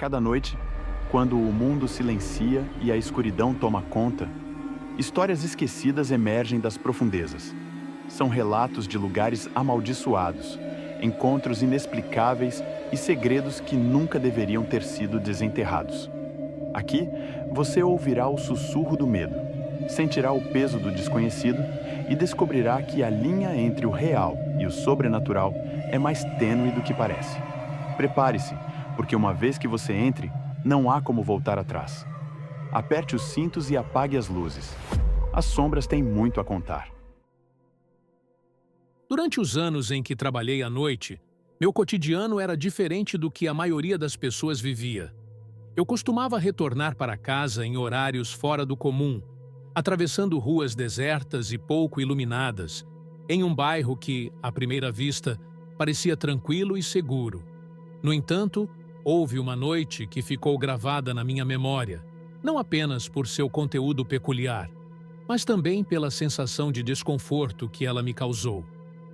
cada noite, quando o mundo silencia e a escuridão toma conta, histórias esquecidas emergem das profundezas. São relatos de lugares amaldiçoados, encontros inexplicáveis e segredos que nunca deveriam ter sido desenterrados. Aqui, você ouvirá o sussurro do medo, sentirá o peso do desconhecido e descobrirá que a linha entre o real e o sobrenatural é mais tênue do que parece. Prepare-se, porque uma vez que você entre, não há como voltar atrás. Aperte os cintos e apague as luzes. As sombras têm muito a contar. Durante os anos em que trabalhei à noite, meu cotidiano era diferente do que a maioria das pessoas vivia. Eu costumava retornar para casa em horários fora do comum, atravessando ruas desertas e pouco iluminadas, em um bairro que, à primeira vista, parecia tranquilo e seguro. No entanto, houve uma noite que ficou gravada na minha memória, não apenas por seu conteúdo peculiar, mas também pela sensação de desconforto que ela me causou.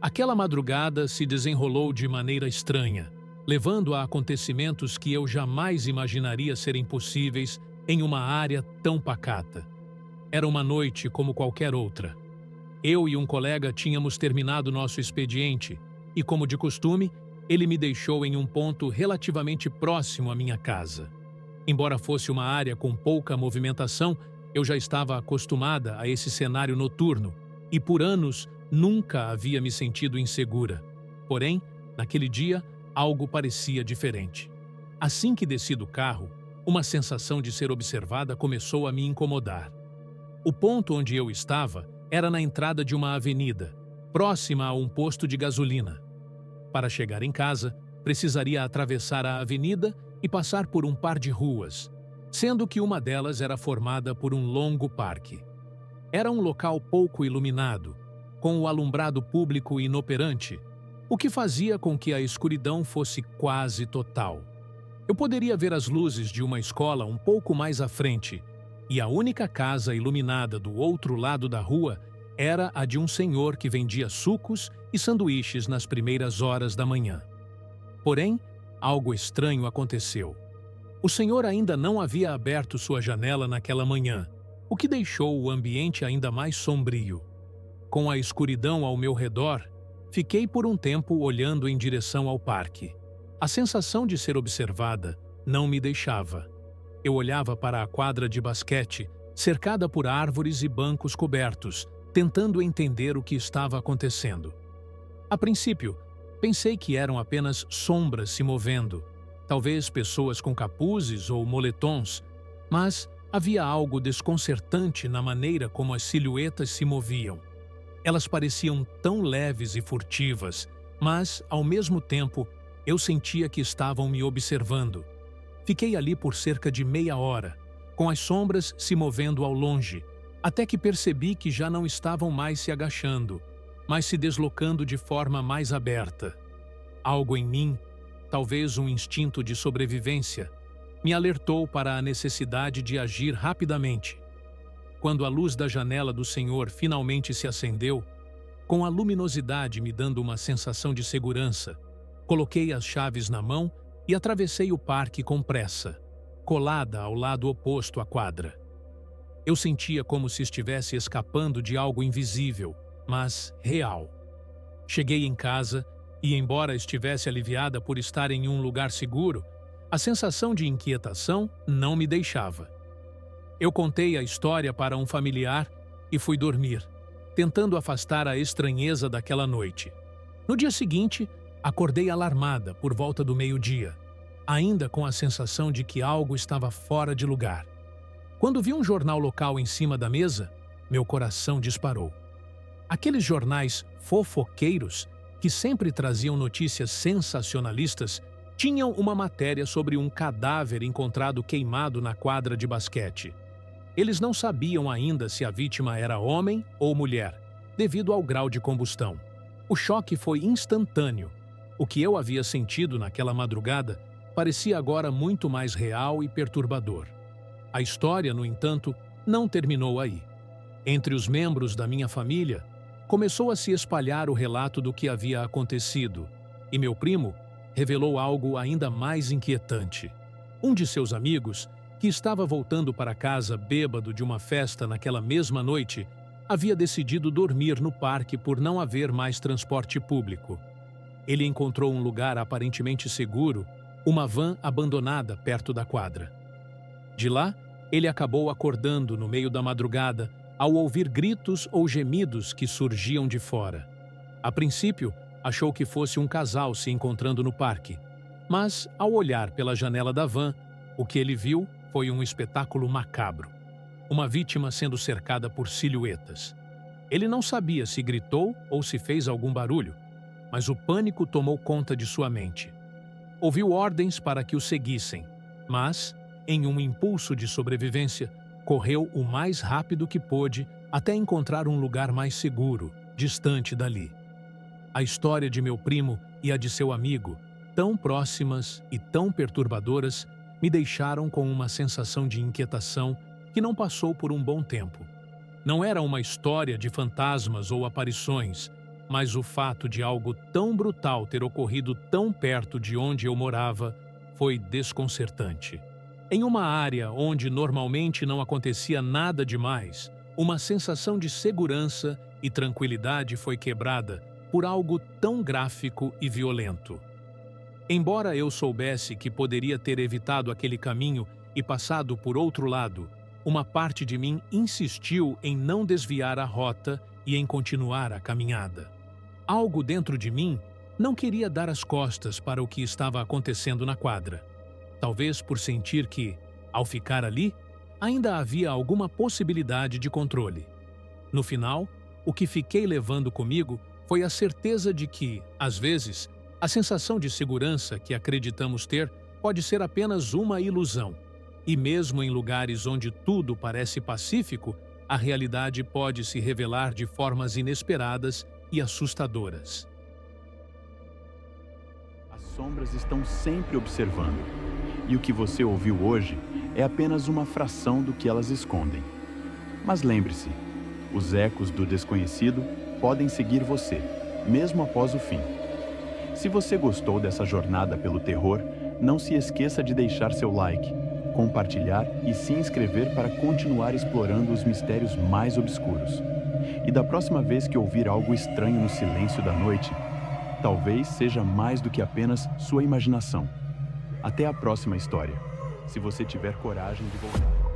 Aquela madrugada se desenrolou de maneira estranha, levando a acontecimentos que eu jamais imaginaria serem possíveis em uma área tão pacata. Era uma noite como qualquer outra. Eu e um colega tínhamos terminado nosso expediente e, como de costume, ele me deixou em um ponto relativamente próximo à minha casa. Embora fosse uma área com pouca movimentação, eu já estava acostumada a esse cenário noturno e, por anos, nunca havia me sentido insegura. Porém, naquele dia, algo parecia diferente. Assim que desci do carro, uma sensação de ser observada começou a me incomodar. O ponto onde eu estava era na entrada de uma avenida, próxima a um posto de gasolina. Para chegar em casa, precisaria atravessar a avenida e passar por um par de ruas, sendo que uma delas era formada por um longo parque. Era um local pouco iluminado, com o alumbrado público inoperante, o que fazia com que a escuridão fosse quase total. Eu poderia ver as luzes de uma escola um pouco mais à frente, e a única casa iluminada do outro lado da rua era a de um senhor que vendia sucos e sanduíches nas primeiras horas da manhã. Porém, algo estranho aconteceu. O senhor ainda não havia aberto sua janela naquela manhã, o que deixou o ambiente ainda mais sombrio. Com a escuridão ao meu redor, fiquei por um tempo olhando em direção ao parque. A sensação de ser observada não me deixava. Eu olhava para a quadra de basquete, cercada por árvores e bancos cobertos, tentando entender o que estava acontecendo. A princípio, pensei que eram apenas sombras se movendo, talvez pessoas com capuzes ou moletons, mas havia algo desconcertante na maneira como as silhuetas se moviam. Elas pareciam tão leves e furtivas, mas, ao mesmo tempo, eu sentia que estavam me observando. Fiquei ali por cerca de meia hora, com as sombras se movendo ao longe, até que percebi que já não estavam mais se agachando, mas se deslocando de forma mais aberta. Algo em mim, talvez um instinto de sobrevivência, me alertou para a necessidade de agir rapidamente. Quando a luz da janela do senhor finalmente se acendeu, com a luminosidade me dando uma sensação de segurança, coloquei as chaves na mão e atravessei o parque com pressa, colada ao lado oposto à quadra. Eu sentia como se estivesse escapando de algo invisível, mas real. Cheguei em casa e, embora estivesse aliviada por estar em um lugar seguro, a sensação de inquietação não me deixava. Eu contei a história para um familiar e fui dormir, tentando afastar a estranheza daquela noite. No dia seguinte, acordei alarmada por volta do meio-dia, ainda com a sensação de que algo estava fora de lugar. Quando vi um jornal local em cima da mesa, meu coração disparou. Aqueles jornais fofoqueiros, que sempre traziam notícias sensacionalistas, tinham uma matéria sobre um cadáver encontrado queimado na quadra de basquete. Eles não sabiam ainda se a vítima era homem ou mulher, devido ao grau de combustão. O choque foi instantâneo. O que eu havia sentido naquela madrugada parecia agora muito mais real e perturbador. A história, no entanto, não terminou aí. Entre os membros da minha família, começou a se espalhar o relato do que havia acontecido, e meu primo revelou algo ainda mais inquietante. Um de seus amigos, que estava voltando para casa bêbado de uma festa naquela mesma noite, havia decidido dormir no parque por não haver mais transporte público. Ele encontrou um lugar aparentemente seguro, uma van abandonada perto da quadra. De lá, ele acabou acordando no meio da madrugada ao ouvir gritos ou gemidos que surgiam de fora. A princípio, achou que fosse um casal se encontrando no parque, mas, ao olhar pela janela da van, o que ele viu foi um espetáculo macabro. Uma vítima sendo cercada por silhuetas. Ele não sabia se gritou ou se fez algum barulho, mas o pânico tomou conta de sua mente. Ouviu ordens para que o seguissem, mas, em um impulso de sobrevivência, correu o mais rápido que pôde até encontrar um lugar mais seguro, distante dali. A história de meu primo e a de seu amigo, tão próximas e tão perturbadoras, me deixaram com uma sensação de inquietação que não passou por um bom tempo. Não era uma história de fantasmas ou aparições, mas o fato de algo tão brutal ter ocorrido tão perto de onde eu morava foi desconcertante. Em uma área onde normalmente não acontecia nada demais, uma sensação de segurança e tranquilidade foi quebrada por algo tão gráfico e violento. Embora eu soubesse que poderia ter evitado aquele caminho e passado por outro lado, uma parte de mim insistiu em não desviar a rota e em continuar a caminhada. Algo dentro de mim não queria dar as costas para o que estava acontecendo na quadra. Talvez por sentir que, ao ficar ali, ainda havia alguma possibilidade de controle. No final, o que fiquei levando comigo foi a certeza de que, às vezes, a sensação de segurança que acreditamos ter pode ser apenas uma ilusão. E mesmo em lugares onde tudo parece pacífico, a realidade pode se revelar de formas inesperadas e assustadoras. As sombras estão sempre observando, e o que você ouviu hoje é apenas uma fração do que elas escondem. Mas lembre-se, os ecos do desconhecido podem seguir você, mesmo após o fim. Se você gostou dessa jornada pelo terror, não se esqueça de deixar seu like, compartilhar e se inscrever para continuar explorando os mistérios mais obscuros. E da próxima vez que ouvir algo estranho no silêncio da noite, talvez seja mais do que apenas sua imaginação. Até a próxima história, se você tiver coragem de voltar.